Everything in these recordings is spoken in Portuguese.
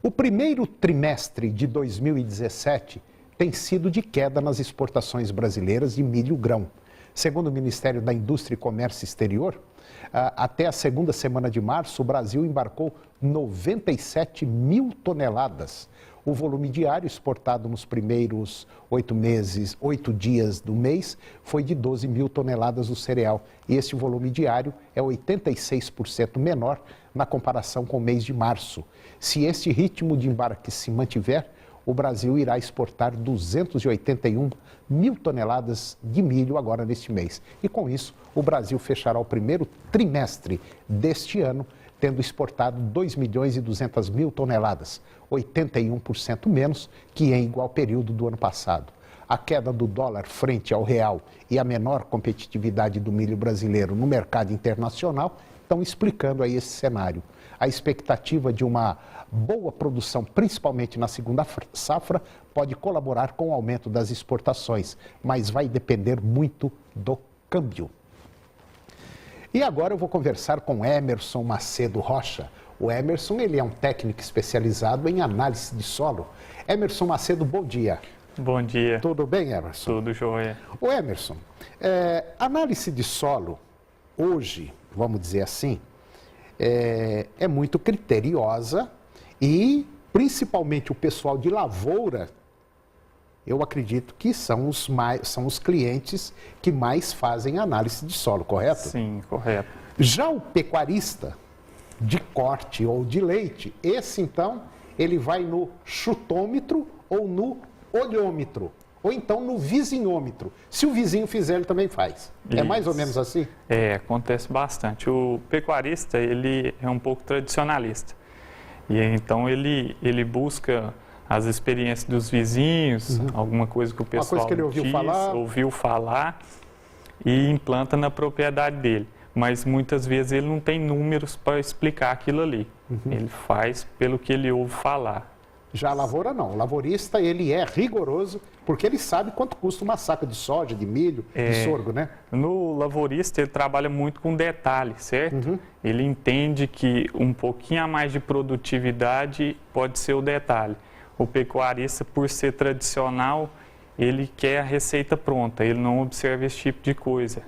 O primeiro trimestre de 2017 tem sido de queda nas exportações brasileiras de milho grão. Segundo o Ministério da Indústria e Comércio Exterior, até a segunda semana de março, o Brasil embarcou 97 mil toneladas. O volume diário exportado nos primeiros 8 dias do mês foi de 12 mil toneladas do cereal. E esse volume diário é 86% menor na comparação com o mês de março. Se este ritmo de embarque se mantiver, o Brasil irá exportar 281 mil toneladas de milho agora neste mês. E com isso, o Brasil fechará o primeiro trimestre deste ano, tendo exportado 2 milhões e 200 mil toneladas, 81% menos que em igual período do ano passado. A queda do dólar frente ao real e a menor competitividade do milho brasileiro no mercado internacional estão explicando aí esse cenário. A expectativa de uma boa produção, principalmente na segunda safra, pode colaborar com o aumento das exportações, mas vai depender muito do câmbio. E agora eu vou conversar com Emerson Macedo Rocha. O Emerson, ele é um técnico especializado em análise de solo. Emerson Macedo, bom dia. Bom dia. Tudo bem, Emerson? Tudo jóia. O Emerson, análise de solo, hoje, vamos dizer assim, é muito criteriosa e, principalmente, o pessoal de lavoura, eu acredito que são os clientes que mais fazem análise de solo, correto? Sim, correto. Já o pecuarista de corte ou de leite, esse então, ele vai no chutômetro ou no olhômetro, ou então no vizinhômetro. Se o vizinho fizer, ele também faz. Isso. É mais ou menos assim? Acontece bastante. O pecuarista, ele é um pouco tradicionalista. E então ele busca as experiências dos vizinhos, alguma coisa que o pessoal que ele ouviu falar e implanta na propriedade dele. Mas muitas vezes ele não tem números para explicar aquilo ali. Ele faz pelo que ele ouve falar. Já a lavoura não. O lavorista, ele é rigoroso porque ele sabe quanto custa uma saca de soja, de milho, de sorgo, né? No lavorista, ele trabalha muito com detalhe, certo? Ele entende que um pouquinho a mais de produtividade pode ser o detalhe. O pecuarista, por ser tradicional, ele quer a receita pronta, ele não observa esse tipo de coisa.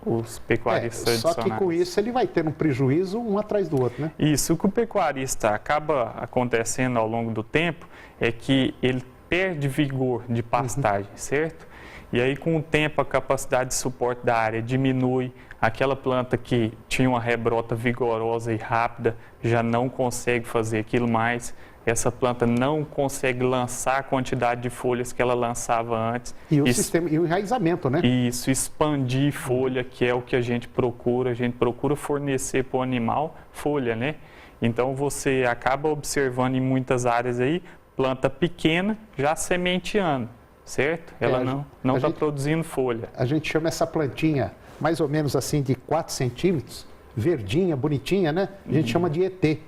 Os pecuaristas tradicionais. Só que com isso ele vai ter um prejuízo um atrás do outro, né? Isso, o que o pecuarista acaba acontecendo ao longo do tempo é que ele perde vigor de pastagem, certo? E aí com o tempo a capacidade de suporte da área diminui, aquela planta que tinha uma rebrota vigorosa e rápida já não consegue fazer aquilo mais. Essa planta não consegue lançar a quantidade de folhas que ela lançava antes. E o enraizamento, né? Isso, expandir folha, que é o que a gente procura fornecer para o animal folha, né? Então você acaba observando em muitas áreas aí, planta pequena já sementeando, certo? Ela não está produzindo folha. A gente chama essa plantinha mais ou menos assim de 4 centímetros, verdinha, bonitinha, né? A gente chama de ET.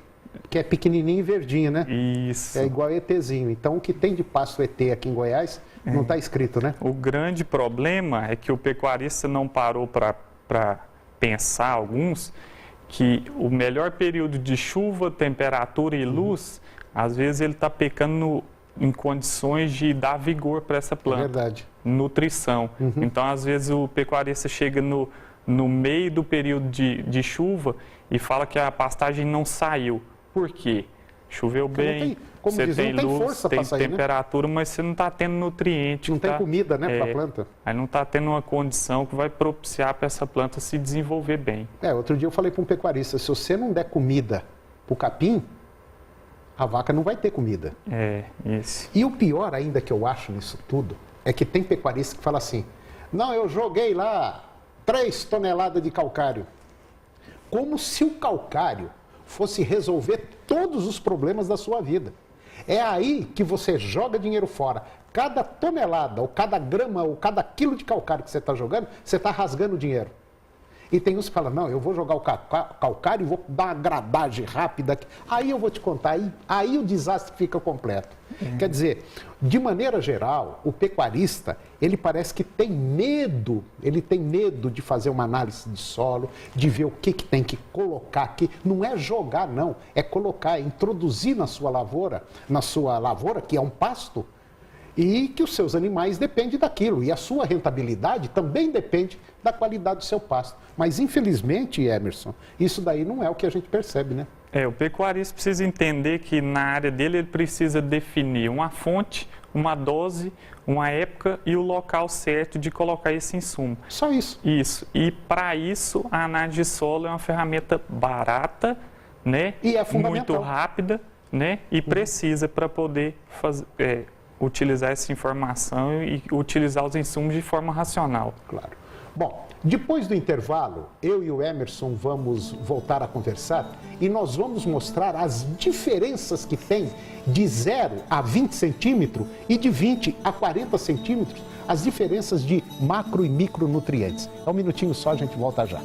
Que é pequenininho e verdinho, né? Isso. É igual ETzinho. Então, o que tem de pasto ET aqui em Goiás não está escrito, né? O grande problema é que o pecuarista não parou para pensar, alguns, que o melhor período de chuva, temperatura e luz, às vezes ele está pecando em condições de dar vigor para essa planta. É verdade. Nutrição. Então, às vezes, o pecuarista chega no meio do período de chuva e fala que a pastagem não saiu. Por quê? Choveu bem, você tem luz, tem temperatura, mas você não está tendo nutriente. Não tem comida, né, para a planta. Aí não está tendo uma condição que vai propiciar para essa planta se desenvolver bem. Outro dia eu falei para um pecuarista, se você não der comida para o capim, a vaca não vai ter comida. Isso. E o pior ainda que eu acho nisso tudo, é que tem pecuarista que fala assim, não, eu joguei lá 3 toneladas de calcário. Como se o calcário fosse resolver todos os problemas da sua vida. É aí que você joga dinheiro fora. Cada tonelada, ou cada grama, ou cada quilo de calcário que você está jogando, você está rasgando dinheiro. E tem uns que falam, não, eu vou jogar o calcário e vou dar uma gradagem rápida. Aí eu vou te contar, aí o desastre fica completo. Quer dizer, de maneira geral, o pecuarista, ele parece que tem medo de fazer uma análise de solo, de ver o que tem que colocar aqui. Não é jogar, não, é colocar, é introduzir na sua lavoura, que é um pasto, e que os seus animais dependem daquilo. E a sua rentabilidade também depende da qualidade do seu pasto. Mas, infelizmente, Emerson, isso daí não é o que a gente percebe, né? O pecuarista precisa entender que na área dele ele precisa definir uma fonte, uma dose, uma época e o local certo de colocar esse insumo. Só isso. Isso. E para isso a análise de solo é uma ferramenta barata, né? E é fundamental. Muito rápida, né? E precisa para poder utilizar essa informação e utilizar os insumos de forma racional. Claro. Bom, depois do intervalo, eu e o Emerson vamos voltar a conversar e nós vamos mostrar as diferenças que tem de 0 a 20 centímetros e de 20 a 40 centímetros, as diferenças de macro e micronutrientes. É um minutinho só, a gente volta já.